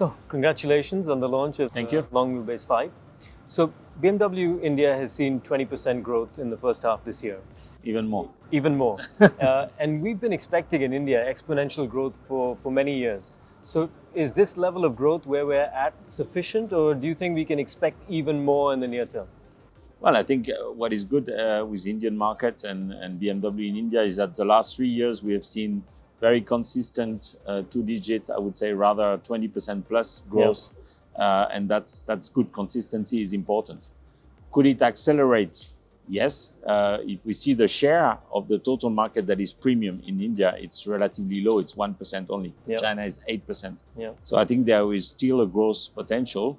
So, congratulations on the launch of Thank you. Long Wheelbase 5. So, BMW India has seen 20% growth in the first half this year. Even more. Even more. And we've been expecting in India exponential growth for many years. So, is this level of growth where we're at sufficient, or do you think we can expect even more in the near term? Well, I think what is good with the Indian market and BMW in India is that the last 3 years we have seen very consistent two-digit, I would say rather 20% plus growth, and that's good. Consistency is important. Could it accelerate? Yes. If we see the share of the total market that is premium in India, it's relatively low. It's 1% only. China is 8%. So I think there is still a growth potential.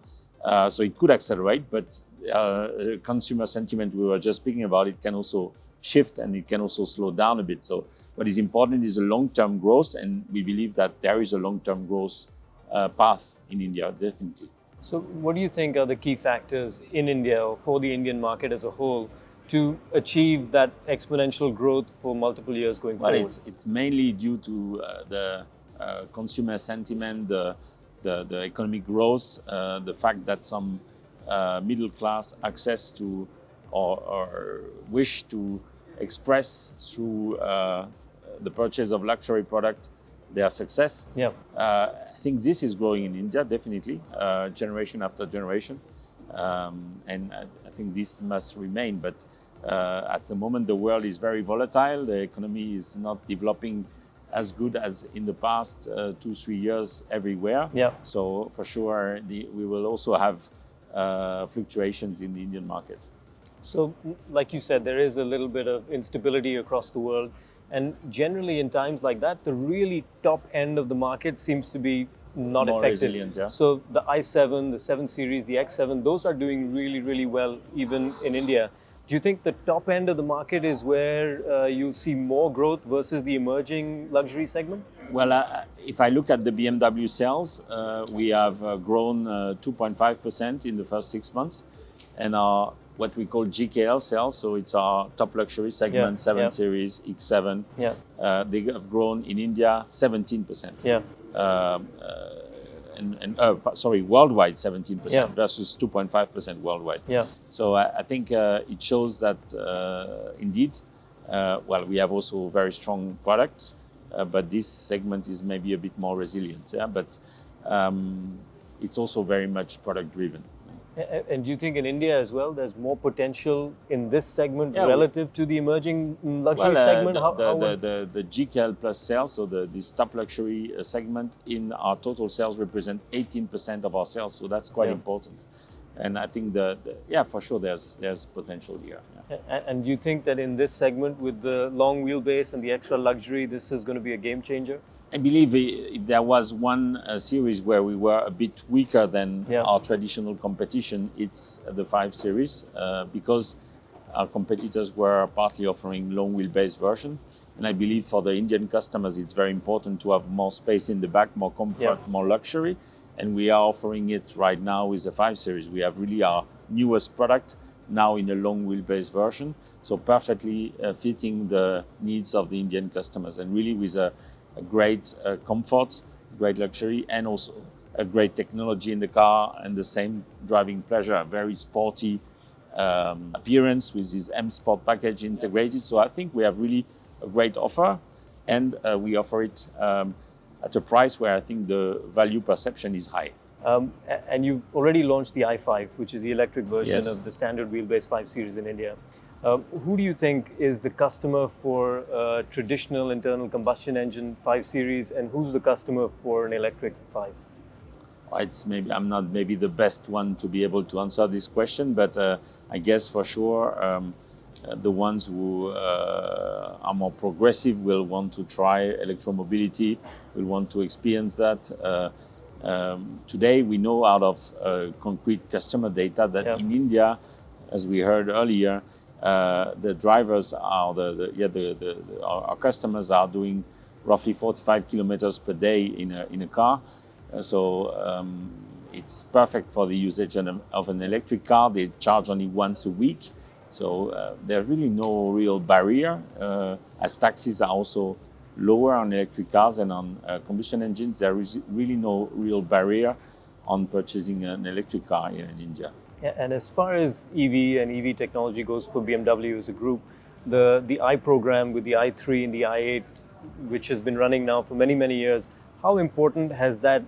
So it could accelerate, but consumer sentiment we were just speaking about, it can also shift and it can also slow down a bit. So what is important is a long-term growth, and we believe that there is a long-term growth path in India, definitely. So what do you think are the key factors in India or for the Indian market as a whole to achieve that exponential growth for multiple years going forward? Well, it's mainly due to the consumer sentiment, the economic growth, the fact that some middle class access to or wish to express through the purchase of luxury product their success. I think this is growing in India, definitely, generation after generation. And I think this must remain. But at the moment, the world is very volatile. The economy is not developing as good as in the past 2-3 years everywhere. So for sure, we will also have fluctuations in the Indian market. So, like you said, there is a little bit of instability across the world. And generally in times like that, the really top end of the market seems to be not More affected. resilient, So the i7, the 7 Series, the X7, those are doing really, really well even in India. Do you think the top end of the market is where you'll see more growth versus the emerging luxury segment? Well, if I look at the BMW sales, we have grown 2.5% in the first 6 months. And our what we call GKL sales, so it's our top luxury segment, 7 Series, X7. They have grown in India 17%. Worldwide 17% versus 2.5% worldwide. So I think it shows that indeed, well, we have also very strong products, but this segment is maybe a bit more resilient. But it's also very much product driven. And do you think in India as well, there's more potential in this segment relative to the emerging luxury segment? The GKL plus sales, so this top luxury segment in our total sales represent 18% of our sales. So that's quite important. And I think for sure there's potential here. And do you think that in this segment with the long wheelbase and the extra luxury, this is going to be a game changer? I believe if there was one series where we were a bit weaker than our traditional competition, it's the 5 Series, because our competitors were partly offering long wheelbase version. And I believe for the Indian customers, it's very important to have more space in the back, more comfort, more luxury. And we are offering it right now with the 5 Series. We have really our newest product now in a long wheelbase version. So perfectly fitting the needs of the Indian customers, and really with a great comfort, great luxury, and also a great technology in the car, and the same driving pleasure, a very sporty appearance with this M Sport package integrated. So I think we have really a great offer, and we offer it at a price where I think the value perception is high. And you've already launched the i5, which is the electric version of the standard wheelbase 5 Series in India. Who do you think is the customer for traditional internal combustion engine 5 Series, and who's the customer for an electric 5? I'm not maybe the best one to be able to answer this question, but I guess for sure the ones who are more progressive will want to try electromobility, will want to experience that. Today we know out of concrete customer data that in India, as we heard earlier, the drivers are our customers are doing roughly 45 kilometers per day in a car. So it's perfect for the usage of an electric car. They charge only once a week. So there's really no real barrier, as taxes are also lower on electric cars and on combustion engines. There is really no real barrier on purchasing an electric car here in India. And as far as EV and EV technology goes for BMW as a group, the I program with the i3 and the i8, which has been running now for many, many years, how important has that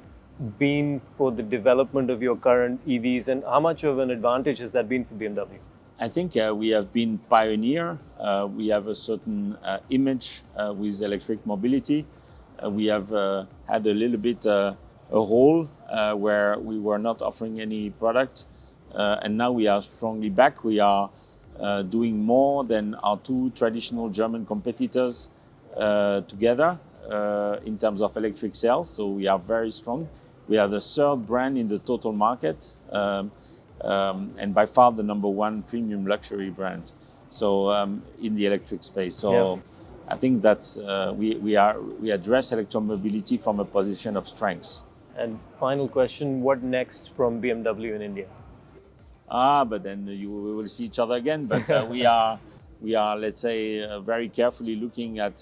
been for the development of your current EVs, and how much of an advantage has that been for BMW? I think we have been pioneer. We have a certain image with electric mobility. We have had a little bit a hole where we were not offering any product, and now we are strongly back. We are doing more than our two traditional German competitors together in terms of electric sales. So we are very strong. We are the third brand in the total market. And by far the number one premium luxury brand. So in the electric space. So I think that's we address electromobility from a position of strength. And final question: what next from BMW in India? But then we will see each other again. But we are let's say very carefully looking at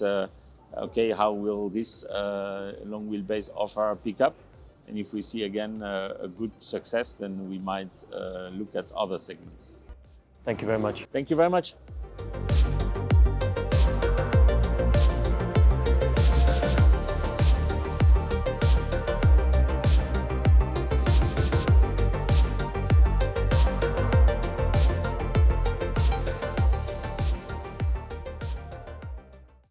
okay, how will this long wheelbase offer pick up? And if we see again a good success, then we might look at other segments. Thank you very much. Thank you very much.